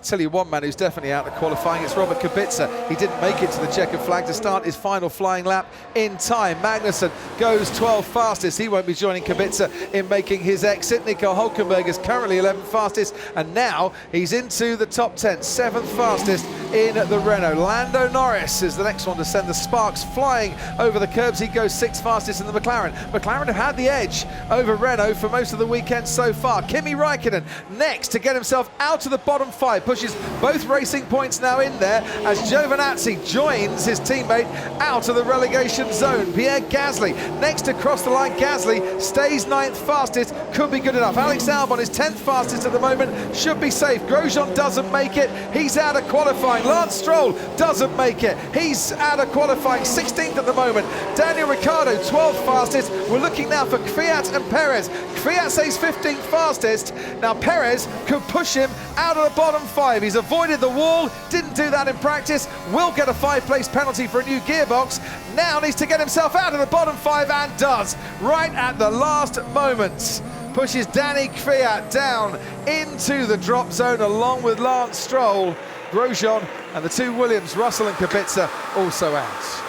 Tell you one man who's definitely out of qualifying, it's Robert Kubica. He didn't make it to the checkered flag to start his final flying lap in time. Magnussen goes 12th fastest. He won't be joining Kubica in making his exit. Nico Hülkenberg is currently 11th fastest, and now he's into the top 10, 7th fastest in the Renault. Lando Norris is the next one to send the sparks flying over the curbs. He goes 6th fastest in the McLaren. McLaren have had the edge over Renault for most of the weekend so far. Kimi Räikkönen next to get himself out of the bottom 5, pushes both racing points now in there as Giovinazzi joins his teammate out of the relegation zone. Pierre Gasly next to cross the line. Gasly stays 9th fastest, could be good enough. Alex Albon is 10th fastest at the moment, should be safe. Grosjean doesn't make it, he's out of qualifying. Lance Stroll doesn't make it, he's out of qualifying, 16th at the moment. Daniel Ricciardo 12th fastest. We're looking now for Kvyat and Perez. Kvyat says 15th fastest. Now Perez could push him out of the bottom 5. He's avoided the wall, didn't do that in practice, will get a 5-place penalty for a new gearbox. Now needs to get himself out of the bottom 5 and does, right at the last moment. Pushes Danny Kvyat down into the drop zone along with Lance Stroll. Grosjean and the two Williams, Russell and Kubica, also out.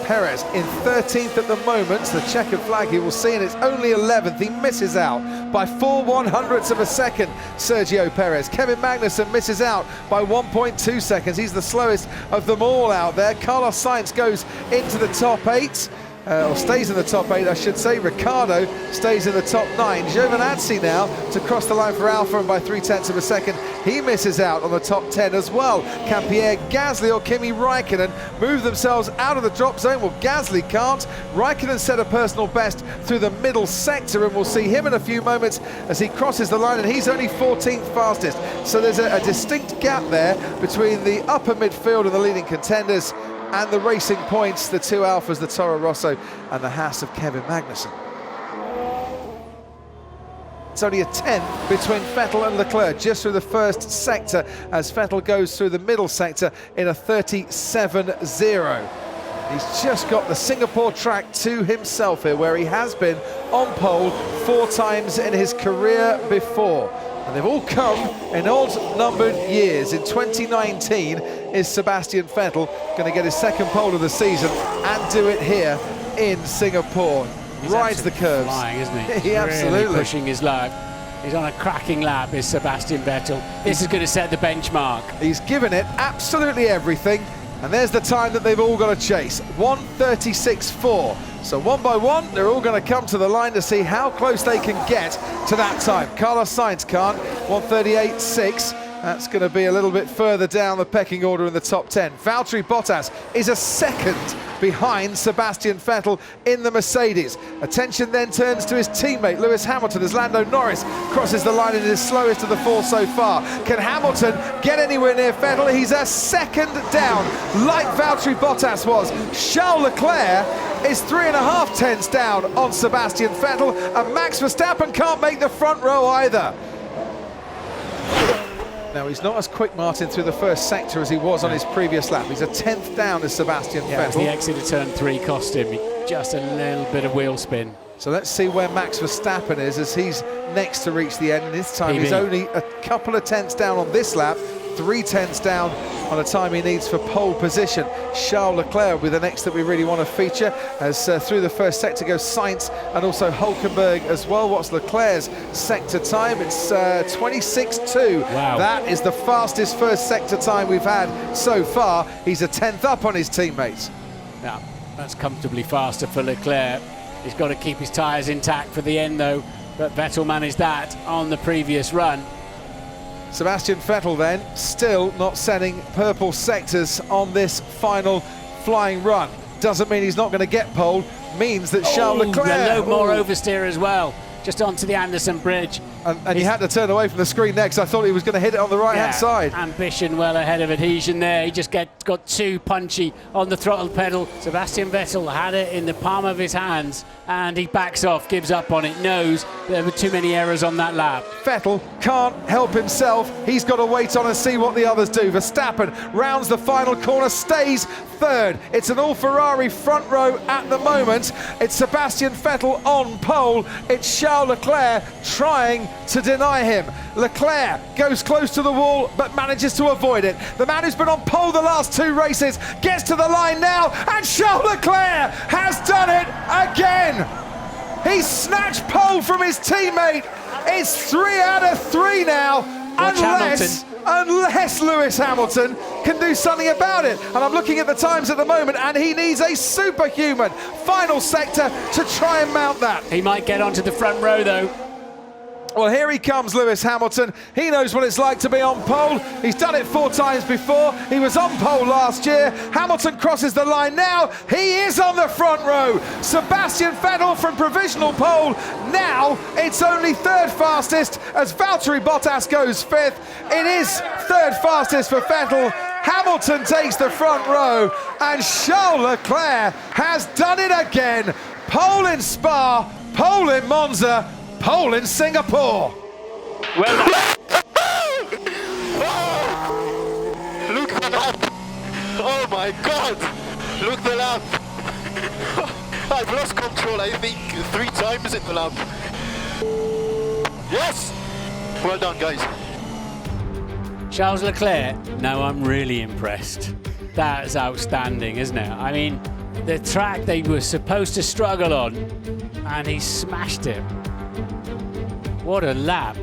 Perez in 13th at the moment, the checkered flag he will see, and it's only 11th. He misses out by 4/100ths of a second, Sergio Perez. Kevin Magnussen misses out by 1.2 seconds. He's the slowest of them all out there. Carlos Sainz goes into the top 8. Or stays in the top 8, I should say. Ricciardo stays in the top 9. Giovinazzi now to cross the line for Alfa, and by 0.3 of a second, he misses out on the top 10 as well. Can Pierre Gasly or Kimi Räikkönen move themselves out of the drop zone? Well, Gasly can't. Räikkönen set a personal best through the middle sector, and we'll see him in a few moments as he crosses the line, and he's only 14th fastest. So there's a distinct gap there between the upper midfield and the leading contenders, and the racing points, the two Alphas, the Toro Rosso and the Haas of Kevin Magnussen. It's only a 10th between Vettel and Leclerc just through the first sector, as Vettel goes through the middle sector in a 37.0. He's just got the Singapore track to himself here, where he has been on pole 4 times in his career before. And they've all come in odd-numbered years. In 2019, is Sebastian Vettel going to get his second pole of the season and do it here in Singapore? He's rides the curves. Flying, isn't he? He absolutely really pushing his luck. He's on a cracking lap, is Sebastian Vettel. This is going to set the benchmark. He's given it absolutely everything, and there's the time that they've all got to chase. 1:36.4. So one by one, they're all going to come to the line to see how close they can get to that time. Carlos Sainz can't, 1:38.6. That's going to be a little bit further down the pecking order in the top 10. Valtteri Bottas is a second behind Sebastian Vettel in the Mercedes. Attention then turns to his teammate Lewis Hamilton as Lando Norris crosses the line and is slowest of the 4 so far. Can Hamilton get anywhere near Vettel? He's a second down, like Valtteri Bottas was. Charles Leclerc is 3.5 tenths down on Sebastian Vettel, and Max Verstappen can't make the front row either. Now, he's not as quick, Martin, through the first sector as he was on his previous lap. He's a 10th down as Sebastian Vettel. The exit of turn 3 cost him just a little bit of wheel spin. So let's see where Max Verstappen is as he's next to reach the end. And this time he's only a couple of tenths down on this lap, 3 tenths down on a time he needs for pole position. Charles Leclerc will be the next that we really want to feature, as through the first sector goes Sainz and also Hülkenberg as well. What's Leclerc's sector time? It's 26.2. Wow. That is the fastest first sector time we've had so far. He's a 10th up on his teammates. Yeah, that's comfortably faster for Leclerc. He's got to keep his tyres intact for the end though, but Vettel managed that on the previous run. Sebastian Vettel then still not setting purple sectors on this final flying run. Doesn't mean he's not going to get pole, means that Charles Leclerc... A load more oversteer as well, just onto the Anderson Bridge. And he had to turn away from the screen next. I thought he was going to hit it on the right-hand side. Ambition well ahead of adhesion there. He just got too punchy on the throttle pedal. Sebastian Vettel had it in the palm of his hands, and he backs off, gives up on it, knows there were too many errors on that lap. Vettel can't help himself. He's got to wait on and see what the others do. Verstappen rounds the final corner, stays third. It's an all Ferrari front row at the moment. It's Sebastian Vettel on pole. It's Charles Charles Leclerc trying to deny him. Leclerc goes close to the wall but manages to avoid it. The man who's been on pole the last 2 races gets to the line now, and Charles Leclerc has done it again. He's snatched pole from his teammate. It's 3 out of 3 now, unless Lewis Hamilton can do something about it. And I'm looking at the times at the moment, and he needs a superhuman final sector to try and mount that. He might get onto the front row though. Well, here he comes, Lewis Hamilton. He knows what it's like to be on pole. He's done it 4 times before. He was on pole last year. Hamilton crosses the line now. He is on the front row. Sebastian Vettel from provisional pole. Now it's only 3rd fastest as Valtteri Bottas goes 5th. It is 3rd fastest for Vettel. Hamilton takes the front row, and Charles Leclerc has done it again. Pole in Spa, pole in Monza, pole in Singapore. Well done. Look the lap. Oh my God. Look the lap. I've lost control, I think, 3 times in the lap. Yes. Well done, guys. Charles Leclerc, now I'm really impressed. That's outstanding, isn't it? I mean, the track they were supposed to struggle on, and he smashed it. What a lap.